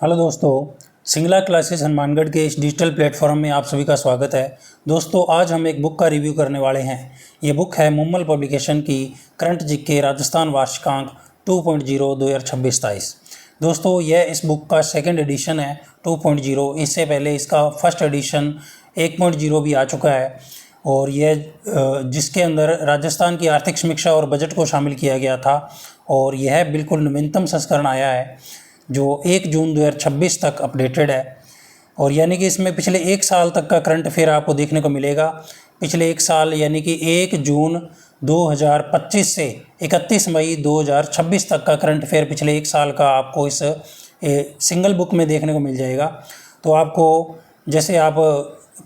Hello दोस्तों, Singla classes Hanumangarh के इस डिजिटल प्लेटफॉर्म में आप सभी का स्वागत है। दोस्तों, आज हम एक बुक का रिव्यू करने वाले हैं। ये बुक है मुम्मल पब्लिकेशन की करंट जीके राजस्थान वार्षिकांक 2.0 2026-27। दोस्तों, यह इस बुक का सेकंड एडिशन है 2.0। इससे पहले इसका फर्स्ट एडिशन 1.0 भी आ चुका है और यह जिसके अंदर राजस्थान की आर्थिक समीक्षा और बजट को शामिल किया गया था और यह बिल्कुल नवीनतम संस्करण आया है जो 1 जून 2026 तक अपडेटेड है। और यानी कि इसमें पिछले 1 साल तक का करंट अफेयर आपको देखने को मिलेगा। पिछले 1 साल यानी कि 1 जून 2025 से 31 मई 2026 तक का करंट अफेयर पिछले 1 साल का आपको इस सिंगल बुक में देखने को मिल जाएगा। तो आपको जैसे आप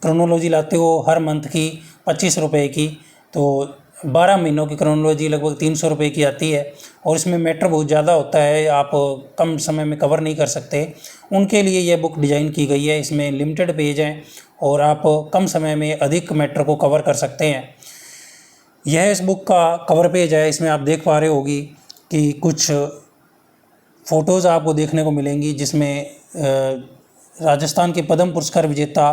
क्रोनोलॉजी लाते हो हर मंथ की 25 रुपये की, तो 12 महीनों की क्रोनोलॉजी लगभग 300 रुपये की आती है और इसमें मैटर बहुत ज़्यादा होता है, आप कम समय में कवर नहीं कर सकते। उनके लिए यह बुक डिज़ाइन की गई है। इसमें लिमिटेड पेज हैं और आप कम समय में अधिक मैटर को कवर कर सकते हैं। यह इस बुक का कवर पेज है। इसमें आप देख पा रहे होगी कि कुछ फ़ोटोज़ आपको देखने को मिलेंगी जिसमें राजस्थान के पद्म पुरस्कार विजेता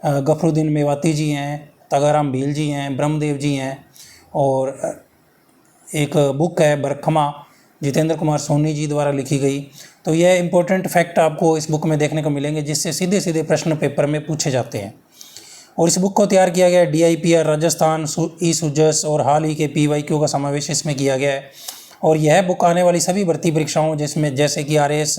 गफरुद्दीन मेवाती जी हैं, तगाराम भील जी हैं, ब्रह्मदेव जी हैं और एक बुक है बरखमा जितेंद्र कुमार सोनी जी द्वारा लिखी गई। तो यह इम्पोर्टेंट फैक्ट आपको इस बुक में देखने को मिलेंगे जिससे सीधे सीधे प्रश्न पेपर में पूछे जाते हैं। और इस बुक को तैयार किया गया है DIPR राजस्थान, ई-सुजस और हाल ही के PYQ का समावेश इसमें किया गया है। और यह बुक आने वाली सभी भर्ती परीक्षाओं जिसमें जैसे कि RS,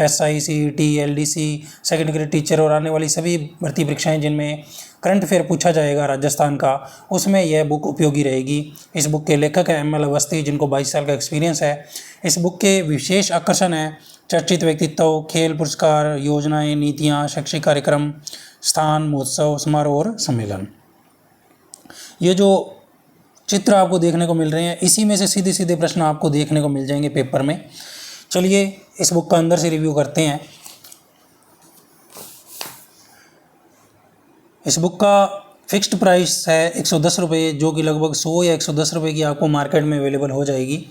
SI, CET, LDC, second grade teacher और आने वाली सभी भर्ती परीक्षाएं जिनमें करंट अफेयर पूछा जाएगा राजस्थान का, उसमें यह बुक उपयोगी रहेगी। इस बुक के लेखक हैं ML अवस्थी जिनको 22 साल का एक्सपीरियंस है। इस बुक के विशेष आकर्षण हैं चर्चित व्यक्तित्व, खेल पुरस्कार, योजनाएँ, नीतियाँ, शैक्षिक कार्यक्रम, स्थान, महोत्सव, समारोह और सम्मेलन। ये जो चित्र आपको देखने को मिल रहे हैं इसी में से सीधे सीधे प्रश्न आपको देखने को मिल जाएंगे पेपर में। चलिए इस बुक का अंदर से रिव्यू करते हैं। इस बुक का फिक्स्ड प्राइस है 110 रुपये, जो कि लगभग 100 या 110 रुपये की आपको मार्केट में अवेलेबल हो जाएगी।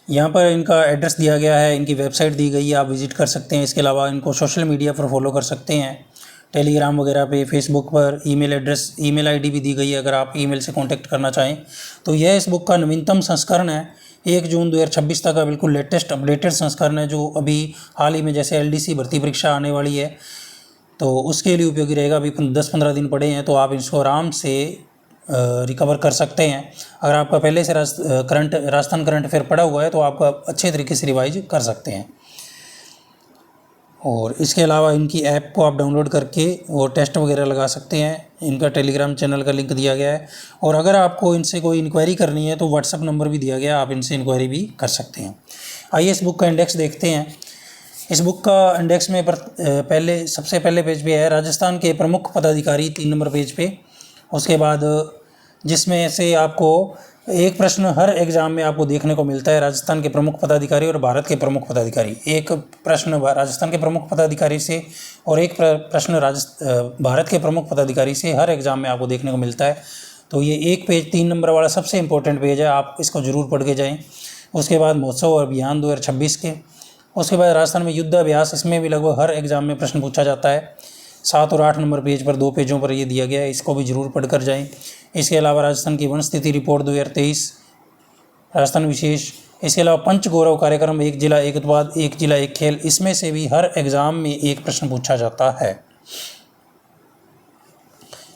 यहाँ पर इनका एड्रेस दिया गया है, इनकी वेबसाइट दी गई है, आप विज़िट कर सकते हैं। इसके अलावा इनको सोशल मीडिया पर फॉलो कर सकते हैं, टेलीग्राम वगैरह पे, फेसबुक पर। ईमेल एड्रेस, ईमेल आईडी भी दी गई है अगर आप ईमेल से कांटेक्ट करना चाहें। तो यह इस बुक का नवीनतम संस्करण है, 1 जून 2026 तक का बिल्कुल लेटेस्ट अपडेटेड संस्करण है जो अभी हाल ही में जैसे LDC भर्ती परीक्षा आने वाली है तो उसके लिए उपयोगी रहेगा। अभी 10-15 दिन पड़े हैं तो आप इसको आराम से रिकवर कर सकते हैं। अगर आपका पहले से राजस्थान करंट अफेयर पड़ा हुआ है तो आप अच्छे तरीके से रिवाइज कर सकते हैं। और इसके अलावा इनकी ऐप को आप डाउनलोड करके वो टेस्ट वगैरह लगा सकते हैं। इनका टेलीग्राम चैनल का लिंक दिया गया है और अगर आपको इनसे कोई इंक्वायरी करनी है तो व्हाट्सअप नंबर भी दिया गया है, आप इनसे इंक्वायरी भी कर सकते हैं। आइए इस बुक का इंडेक्स देखते हैं। इस बुक का इंडेक्स में सबसे पहले पेज पे है राजस्थान के प्रमुख पदाधिकारी, 3 नंबर पेज पे। उसके बाद जिसमें से आपको एक प्रश्न हर एग्ज़ाम में आपको देखने को मिलता है, राजस्थान के प्रमुख पदाधिकारी और भारत के प्रमुख पदाधिकारी। एक प्रश्न राजस्थान के प्रमुख पदाधिकारी से और एक प्रश्न भारत के प्रमुख पदाधिकारी से हर एग्ज़ाम में आपको देखने को मिलता है। तो ये एक पेज 3 नंबर वाला सबसे इम्पोर्टेंट पेज है, आप इसको ज़रूर पढ़ के जाएँ। उसके बाद महोत्सव और अभियान 2026 के। उसके बाद राजस्थान में युद्ध अभ्यास, इसमें भी लगभग हर एग्ज़ाम में प्रश्न पूछा जाता है। 7 और 8 नंबर पेज पर 2 पेजों पर ये दिया गया है, इसको भी ज़रूर पढ़ कर जाएँ। इसके अलावा राजस्थान की वन स्थिति रिपोर्ट 2023 राजस्थान विशेष। इसके अलावा पंच गौरव कार्यक्रम, 1 जिला 1 उत्पाद, 1 जिला 1 खेल, इसमें से भी हर एग्ज़ाम में एक प्रश्न पूछा जाता है।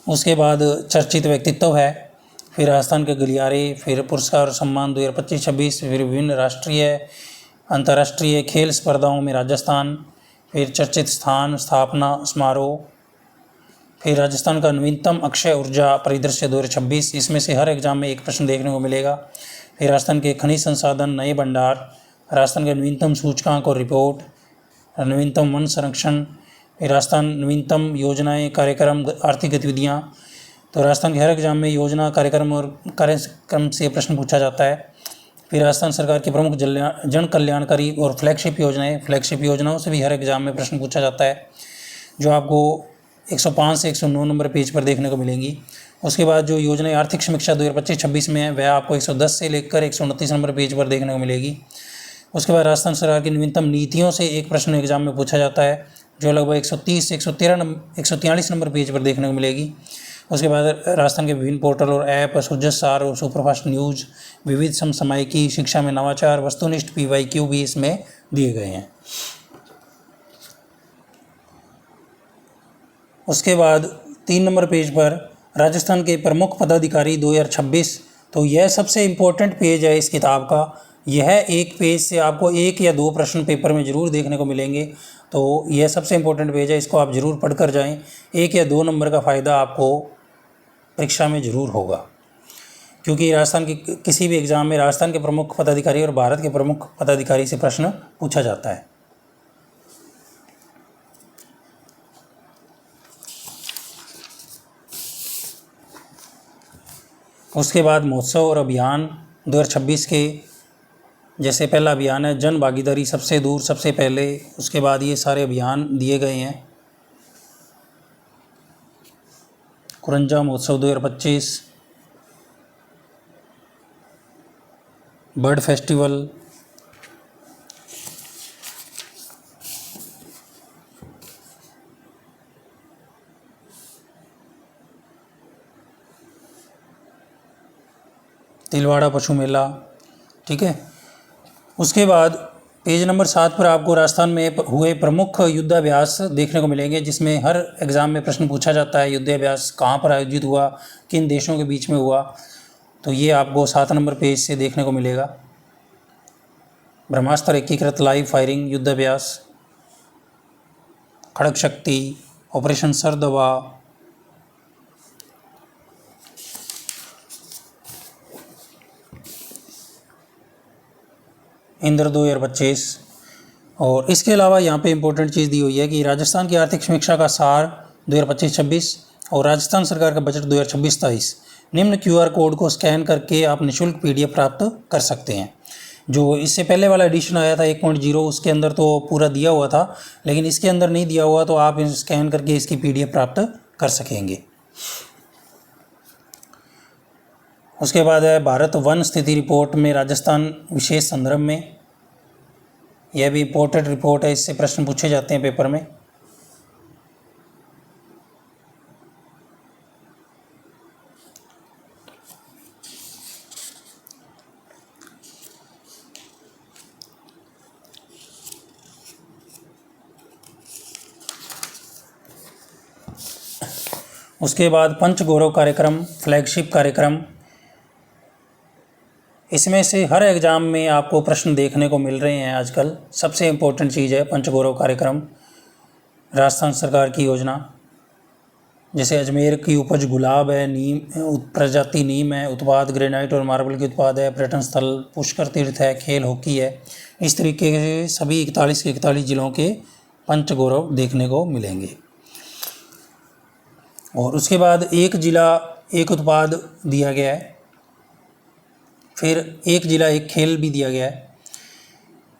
उसके बाद चर्चित व्यक्तित्व है, फिर राजस्थान के गलियारे, फिर पुरस्कार और सम्मान 2025-26, फिर विभिन्न राष्ट्रीय अंतर्राष्ट्रीय खेल स्पर्धाओं में राजस्थान, फिर चर्चित स्थान, स्थापना, समारोह, फिर राजस्थान का नवीनतम अक्षय ऊर्जा परिदृश्य 2026, इसमें से हर एग्ज़ाम में एक प्रश्न देखने को मिलेगा। फिर राजस्थान के खनिज संसाधन, नए भंडार, राजस्थान के नवीनतम सूचकांक और रिपोर्ट, नवीनतम वन संरक्षण, फिर राजस्थान नवीनतम योजनाएं, कार्यक्रम, आर्थिक गतिविधियाँ। तो राजस्थान के हर एग्ज़ाम में योजना, कार्यक्रम और कार्यक्रम से प्रश्न पूछा जाता है। फिर राजस्थान सरकार की प्रमुख जन कल्याणकारी और फ्लैगशिप योजनाओं से भी हर एग्ज़ाम में प्रश्न पूछा जाता है। जो आपको 105 से 109 नंबर पेज पर देखने को मिलेंगी। उसके बाद जो योजना आर्थिक समीक्षा 2025-26 में है वह आपको 110 से लेकर 129 नंबर पेज पर देखने को मिलेगी। उसके बाद राजस्थान सरकार की नवीनतम नीतियों से एक प्रश्न एग्जाम में पूछा जाता है, जो लगभग 130 से 143 नंबर पेज पर देखने को मिलेगी। उसके बाद राजस्थान के विभिन्न पोर्टल और ऐप, सुजस सार और सुपरफास्ट न्यूज़, विविध समसामयिकी, शिक्षा में नवाचार, वस्तुनिष्ठ PYQ भी इसमें दिए गए हैं। उसके बाद 3 नंबर पेज पर राजस्थान के प्रमुख पदाधिकारी 2026, तो यह सबसे इम्पोर्टेंट पेज है इस किताब का। यह एक पेज से आपको 1 या 2 प्रश्न पेपर में ज़रूर देखने को मिलेंगे, तो यह सबसे इम्पोर्टेंट पेज है, इसको आप ज़रूर पढ़ कर जाएँ। 1 या 2 नंबर का फ़ायदा आपको परीक्षा में ज़रूर होगा, क्योंकि राजस्थान की किसी भी एग्ज़ाम में राजस्थान के प्रमुख पदाधिकारी और भारत के प्रमुख पदाधिकारी से प्रश्न पूछा जाता है। उसके बाद महोत्सव और अभियान 2026 के, जैसे पहला अभियान है जन भागीदारी सबसे दूर सबसे पहले, उसके बाद ये सारे अभियान दिए गए हैं। कुरंजा महोत्सव 2025, बर्ड फेस्टिवल, तिलवाड़ा पशु मेला, ठीक है। उसके बाद पेज नंबर 7 पर आपको राजस्थान में हुए प्रमुख युद्धाभ्यास देखने को मिलेंगे, जिसमें हर एग्ज़ाम में प्रश्न पूछा जाता है युद्धाभ्यास कहाँ पर आयोजित हुआ, किन देशों के बीच में हुआ, तो ये आपको 7 नंबर पेज से देखने को मिलेगा। ब्रह्मास्त्र एकीकृत लाइव फायरिंग युद्धाभ्यास, खड़ग शक्ति, ऑपरेशन सरदवा, इंद्र 2025। और इसके अलावा यहाँ पे इम्पोर्टेंट चीज़ दी हुई है कि राजस्थान की आर्थिक समीक्षा का सार 2025-26 और राजस्थान सरकार का बजट 2026-27, निम्न QR कोड को स्कैन करके आप निःशुल्क PDF प्राप्त कर सकते हैं। जो इससे पहले वाला एडिशन आया था 1.0, उसके अंदर तो पूरा दिया हुआ था, लेकिन इसके अंदर नहीं दिया हुआ, तो आप स्कैन करके इसकी PDF प्राप्त कर सकेंगे। उसके बाद है भारत वन स्थिति रिपोर्ट में राजस्थान विशेष संदर्भ में, यह भी इम्पोर्टेंट रिपोर्ट है, इससे प्रश्न पूछे जाते हैं पेपर में। उसके बाद पंचगौरव कार्यक्रम, फ्लैगशिप कार्यक्रम, इसमें से हर एग्ज़ाम में आपको प्रश्न देखने को मिल रहे हैं आजकल। सबसे इम्पोर्टेंट चीज़ है पंचगौरव कार्यक्रम, राजस्थान सरकार की योजना। जैसे अजमेर की उपज गुलाब है, नीम प्रजाति नीम है, उत्पाद ग्रेनाइट और मार्बल के उत्पाद है, पर्यटन स्थल पुष्कर तीर्थ है, खेल हॉकी है। इस तरीके से सभी 41 के 41 जिलों के पंचगौरव देखने को मिलेंगे। और उसके बाद एक जिला एक उत्पाद दिया गया है, फिर एक जिला एक खेल भी दिया गया है।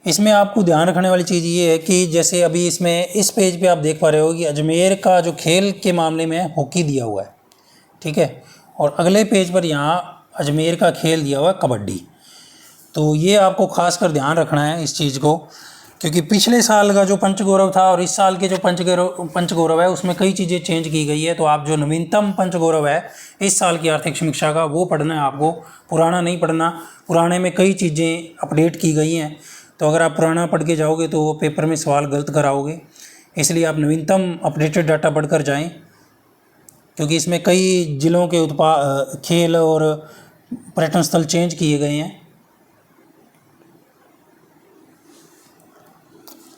इसमें आपको ध्यान रखने वाली चीज़ ये है कि जैसे अभी इसमें इस पेज पे आप देख पा रहे हो कि अजमेर का जो खेल के मामले में हॉकी दिया हुआ है, ठीक है, और अगले पेज पर यहाँ अजमेर का खेल दिया हुआ है कबड्डी। तो ये आपको खास कर ध्यान रखना है इस चीज़ को, क्योंकि पिछले साल का जो पंचगौरव था और इस साल के जो पंचगौरव है उसमें कई चीज़ें चेंज की गई है। तो आप जो नवीनतम पंचगौरव है इस साल की आर्थिक समीक्षा का वो पढ़ना है आपको, पुराना नहीं पढ़ना। पुराने में कई चीज़ें अपडेट की गई हैं, तो अगर आप पुराना पढ़ के जाओगे तो वो पेपर में सवाल गलत कराओगे, इसलिए आप नवीनतम अपडेटेड डाटा पढ़ कर जाएँ, क्योंकि इसमें कई जिलों के खेल और पर्यटन स्थल चेंज किए गए हैं।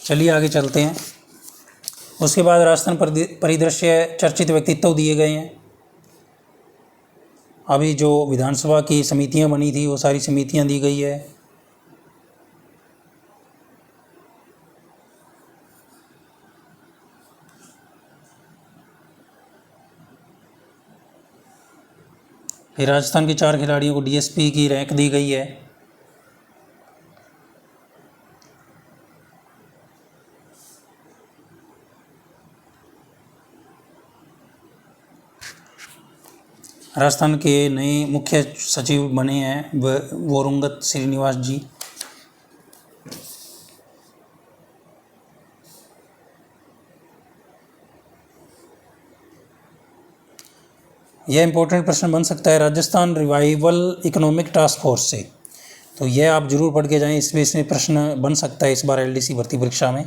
चलिए आगे चलते हैं। उसके बाद राजस्थान परिदृश्य चर्चित व्यक्तित्व दिए गए हैं। अभी जो विधानसभा की समितियां बनी थी वो सारी समितियां दी गई है। फिर राजस्थान के 4 खिलाड़ियों को DSP की रैंक दी गई है। राजस्थान के नए मुख्य सचिव बने हैं वोरुंगत श्रीनिवास जी। यह इंपॉर्टेंट प्रश्न बन सकता है Rajasthan revival economic task force से, तो यह आप जरूर पढ़ के जाएं, इसमें प्रश्न बन सकता है इस बार एलडीसी भर्ती परीक्षा में।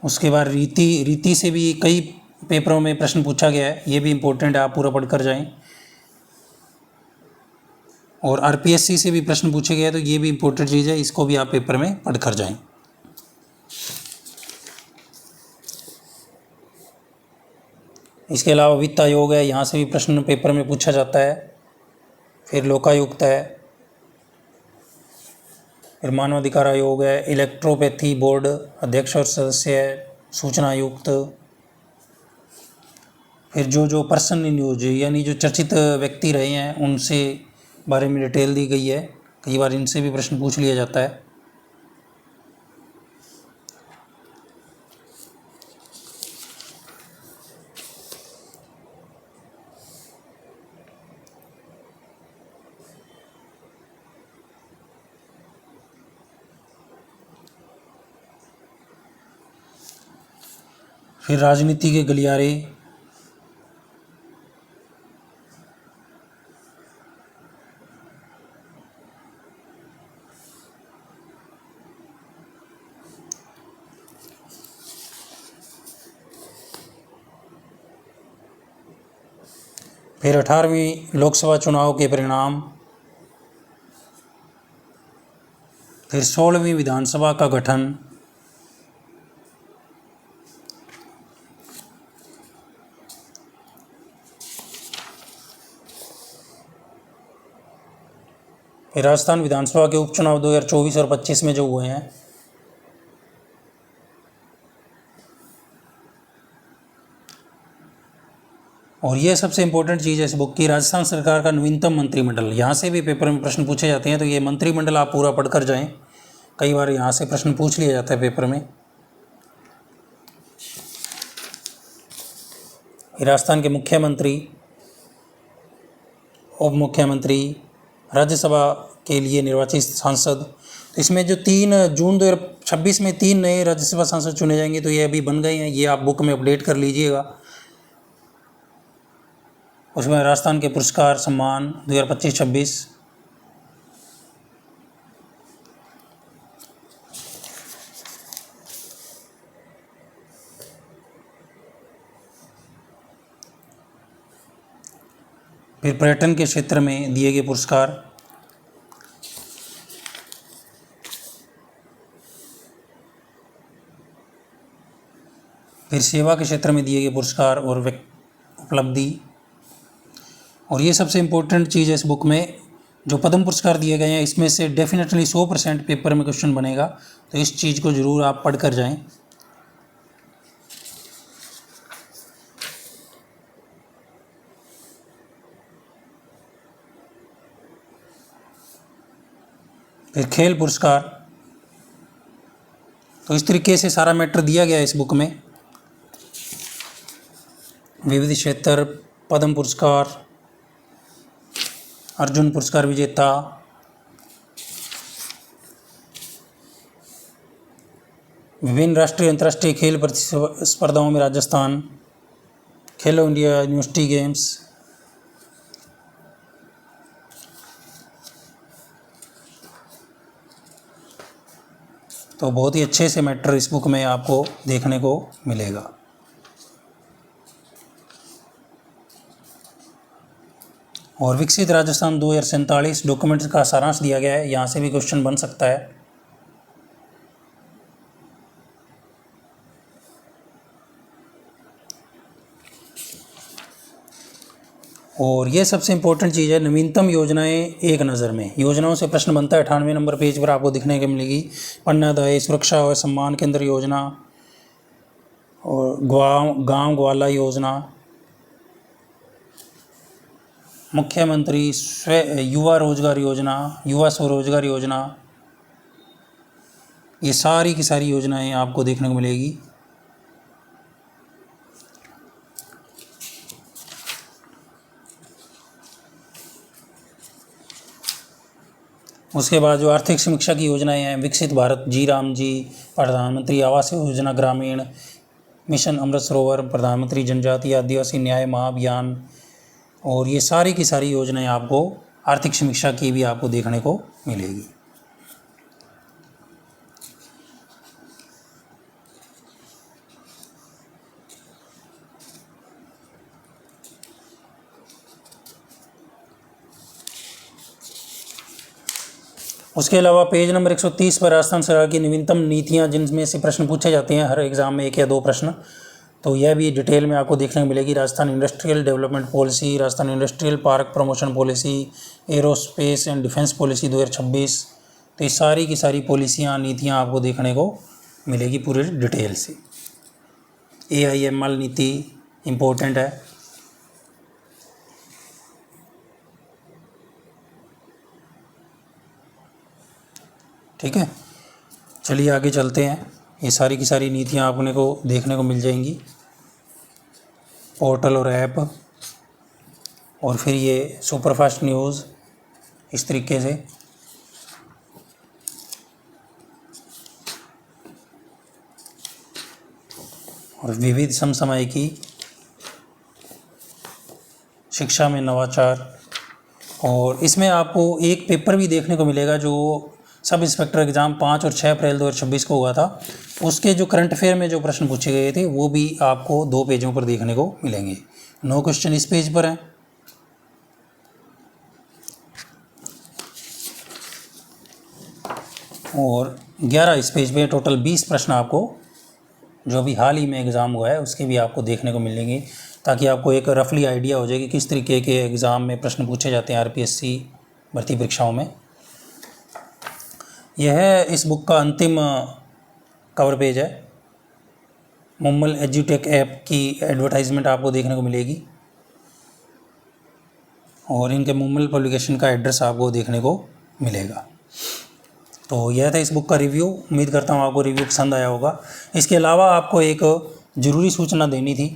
उसके बाद रीति से भी कई पेपरों में प्रश्न पूछा गया है, ये भी इम्पोर्टेंट है, आप पूरा पढ़ कर जाएं। और आरपीएससी से भी प्रश्न पूछे गए, तो ये भी इम्पोर्टेंट चीज़ है, इसको भी आप पेपर में पढ़ कर जाएं। इसके अलावा वित्त आयोग है, यहाँ से भी प्रश्न पेपर में पूछा जाता है। फिर लोकायुक्त है, फिर मानवाधिकार आयोग है, इलेक्ट्रोपैथी बोर्ड अध्यक्ष और सदस्य है, सूचना आयुक्त। फिर जो पर्सन इन न्यूज यानी जो चर्चित व्यक्ति रहे हैं उनसे बारे में डिटेल दी गई है, कई बार इनसे भी प्रश्न पूछ लिया जाता है। फिर राजनीति के गलियारे, फिर 18वीं लोकसभा चुनाव के परिणाम, फिर 16वीं विधानसभा का गठन, फिर राजस्थान विधानसभा के उपचुनाव 2024 और 25 में जो हुए हैं, और ये सबसे इम्पोर्टेंट चीज़ है इस बुक की, राजस्थान सरकार का नवीनतम मंत्रिमंडल। यहाँ से भी पेपर में प्रश्न पूछे जाते हैं, तो ये मंत्रिमंडल आप पूरा पढ़ कर जाएं, कई बार यहाँ से प्रश्न पूछ लिया जाता है पेपर में। राजस्थान के मुख्यमंत्री, उप मुख्यमंत्री, राज्यसभा के लिए निर्वाचित सांसद, तो इसमें जो 3 जून 2026 में 3 नए राज्यसभा सांसद चुने जाएंगे, तो ये अभी बन गए हैं, ये आप बुक में अपडेट कर लीजिएगा। उसमें राजस्थान के पुरस्कार सम्मान 2025-26, फिर पर्यटन के क्षेत्र में दिए गए पुरस्कार, फिर सेवा के क्षेत्र में दिए गए पुरस्कार और उपलब्धि। और ये सबसे इम्पोर्टेंट चीज़ है इस बुक में, जो पद्म पुरस्कार दिए गए हैं इसमें से डेफिनेटली 100% पेपर में क्वेश्चन बनेगा, तो इस चीज़ को ज़रूर आप पढ़ कर जाएं। फिर खेल पुरस्कार, तो इस तरीके से सारा मैटर दिया गया है इस बुक में। विविध क्षेत्र, पद्म पुरस्कार, अर्जुन पुरस्कार विजेता, विभिन्न राष्ट्रीय अंतर्राष्ट्रीय खेल प्रतिस्पर्धाओं में राजस्थान, खेलो इंडिया यूनिवर्सिटी गेम्स, तो बहुत ही अच्छे से मैटर इस बुक में आपको देखने को मिलेगा। और विकसित राजस्थान 2047 डॉक्यूमेंट्स का सारांश दिया गया है, यहाँ से भी क्वेश्चन बन सकता है। और ये सबसे इम्पोर्टेंट चीज़ है, नवीनतम योजनाएं एक नज़र में। योजनाओं से प्रश्न बनता है, 98वें नंबर पेज पर आपको दिखने को मिलेगी। अन्नदायी सुरक्षा और सम्मान केंद्र योजना, और गांव ग्वाला योजना, मुख्यमंत्री युवा रोजगार योजना, युवा स्वरोजगार योजना, ये सारी की सारी योजनाएं आपको देखने को मिलेगी। उसके बाद जो आर्थिक समीक्षा की योजनाएं हैं, विकसित भारत, जी राम जी, प्रधानमंत्री आवास योजना ग्रामीण, मिशन अमृत सरोवर, प्रधानमंत्री जनजातीय आदिवासी न्याय महाअभियान, और ये सारी की सारी योजनाएं आपको आर्थिक समीक्षा की भी आपको देखने को मिलेगी। उसके अलावा पेज नंबर 130 पर राजस्थान सरकार की नवीनतम नीतियां, जिनमें से प्रश्न पूछे जाते हैं हर एग्ज़ाम में 1 या 2 प्रश्न, तो यह भी डिटेल में आपको देखने को मिलेगी। Rajasthan industrial development policy, Rajasthan industrial park promotion policy, aerospace and defence policy 2026, तो ये सारी की सारी पॉलिसियाँ, नीतियाँ आपको देखने को मिलेगी पूरे डिटेल से। AIML नीति इम्पोर्टेंट है। ठीक है, चलिए आगे चलते हैं। ये सारी की सारी नीतियाँ आपने को देखने को मिल जाएंगी, पोर्टल और ऐप, और फिर ये सुपरफास्ट न्यूज़ इस तरीके से। और विविध समसामयिकी, शिक्षा में नवाचार, और इसमें आपको एक पेपर भी देखने को मिलेगा जो सब इंस्पेक्टर एग्ज़ाम 5 और 6 अप्रैल 2026 को हुआ था। उसके जो करंट अफेयर में जो प्रश्न पूछे गए थे वो भी आपको 2 पेजों पर देखने को मिलेंगे। 9 क्वेश्चन इस पेज पर हैं, और 11 इस पेज पे, टोटल 20 प्रश्न आपको जो अभी हाल ही में एग्ज़ाम हुआ है उसके भी आपको देखने को मिलेंगे, ताकि आपको एक रफली आइडिया हो जाए कि किस तरीके के एग्ज़ाम में प्रश्न पूछे जाते हैं RPSC भर्ती परीक्षाओं में। यह है इस बुक का अंतिम कवर पेज है। मुम्मल एजुटेक ऐप की एडवर्टाइजमेंट आपको देखने को मिलेगी, और इनके मुम्मल पब्लिकेशन का एड्रेस आपको देखने को मिलेगा। तो यह था इस बुक का रिव्यू। उम्मीद करता हूँ आपको रिव्यू पसंद आया होगा। इसके अलावा आपको एक ज़रूरी सूचना देनी थी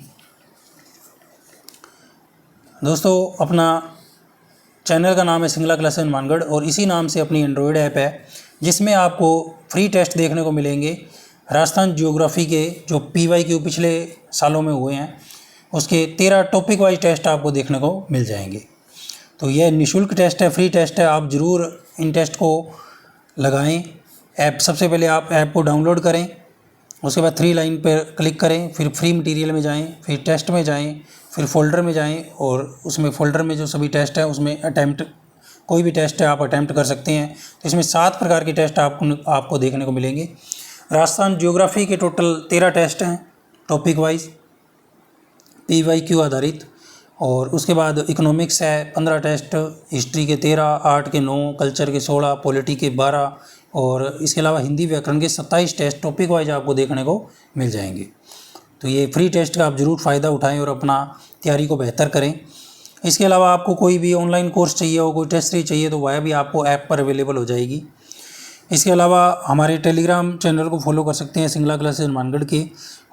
दोस्तों। अपना चैनल का नाम है सिंगला क्लासेस मानगढ़, और इसी नाम से अपनी एंड्रॉयड ऐप है जिसमें आपको फ्री टेस्ट देखने को मिलेंगे। राजस्थान ज्योग्राफी के जो PYQ पिछले सालों में हुए हैं उसके 13 टॉपिक वाइज टेस्ट आपको देखने को मिल जाएंगे। तो यह निःशुल्क टेस्ट है, फ्री टेस्ट है। आप ज़रूर इन टेस्ट को लगाएं। ऐप, सबसे पहले आप ऐप को डाउनलोड करें, उसके बाद 3 लाइन पर क्लिक करें, फिर फ्री मटेरियल में जाएं, फिर टेस्ट में जाएं, फिर फोल्डर में जाएं, और उसमें फोल्डर में जो सभी टेस्ट है उसमें अटैम्प्ट, कोई भी टेस्ट है आप अटैम्प्ट कर सकते हैं। तो इसमें 7 प्रकार के टेस्ट आपको देखने को मिलेंगे। राजस्थान ज्योग्राफी के टोटल 13 टेस्ट हैं टॉपिक वाइज, PYQ आधारित, और उसके बाद इकोनॉमिक्स है 15 टेस्ट, हिस्ट्री के 13, आर्ट के 9, कल्चर के 16, पॉलिटी के 12, और इसके अलावा हिंदी व्याकरण के 27 टेस्ट टॉपिक वाइज आपको देखने को मिल जाएंगे। तो ये फ्री टेस्ट का आप ज़रूर फ़ायदा उठाएं और अपना तैयारी को बेहतर करें। इसके अलावा आपको कोई भी ऑनलाइन कोर्स चाहिए हो, कोई टेस्ट सीरीज चाहिए, तो वह भी आपको ऐप पर अवेलेबल हो जाएगी। इसके अलावा हमारे टेलीग्राम चैनल को फॉलो कर सकते हैं सिंगला क्लासेस मानगढ़ के,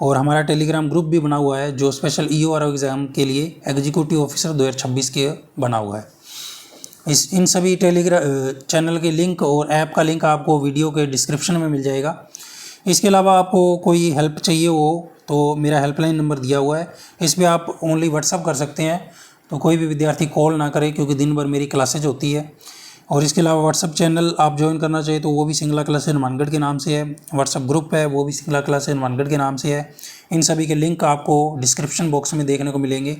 और हमारा टेलीग्राम ग्रुप भी बना हुआ है जो स्पेशल EORO एग्ज़ाम के लिए एग्जीक्यूटिव ऑफिसर 2026 के बना हुआ है। इन सभी चैनल के लिंक और ऐप का लिंक आपको वीडियो के डिस्क्रिप्शन में मिल जाएगा। इसके अलावा आपको कोई हेल्प चाहिए हो तो मेरा हेल्पलाइन नंबर दिया हुआ है, इस पर आप ओनली व्हाट्सअप कर सकते हैं। तो कोई भी विद्यार्थी कॉल ना करे, क्योंकि दिन भर मेरी क्लासेज होती है। और इसके अलावा व्हाट्सअप चैनल आप ज्वाइन करना चाहिए तो वो भी सिंगला क्लासेस मानगढ़ के नाम से है। व्हाट्सअप ग्रुप है वो भी सिंगला क्लासेस मानगढ़ के नाम से है। इन सभी के लिंक आपको डिस्क्रिप्शन बॉक्स में देखने को मिलेंगे।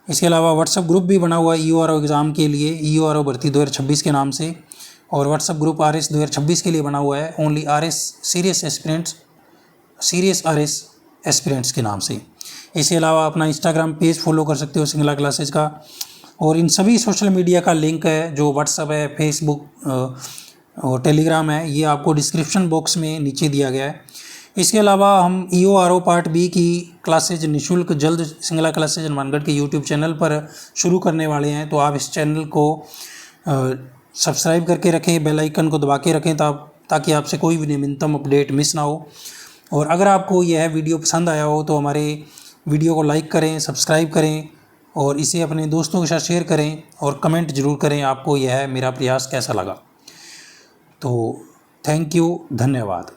इसके अलावा व्हाट्सअप ग्रुप भी बना हुआ है EORO एग्ज़ाम के लिए, EORO भर्ती 2026 के नाम से, और व्हाट्सअप ग्रुप RS 2026 के लिए बना हुआ है only RS serious RS aspirants के नाम से। इसके अलावा अपना इंस्टाग्राम पेज फॉलो कर सकते हो सिंगला क्लासेस का, और इन सभी सोशल मीडिया का लिंक है जो व्हाट्सअप है, फेसबुक और टेलीग्राम है, ये आपको डिस्क्रिप्शन बॉक्स में नीचे दिया गया है। इसके अलावा हम EORO पार्ट B की क्लासेज निःशुल्क जल्द सिंगला क्लासेज मानगढ़ के यूट्यूब चैनल पर शुरू करने वाले हैं। तो आप इस चैनल को सब्सक्राइब करके रखें, बेल आइकन को दबा के रखें ताकि आपसे कोई भी नवीनतम अपडेट मिस ना हो। और अगर आपको यह वीडियो पसंद आया हो तो हमारे वीडियो को लाइक करें, सब्सक्राइब करें, और इसे अपने दोस्तों के साथ शेयर करें, और कमेंट ज़रूर करें आपको यह मेरा प्रयास कैसा लगा। तो थैंक यू, धन्यवाद।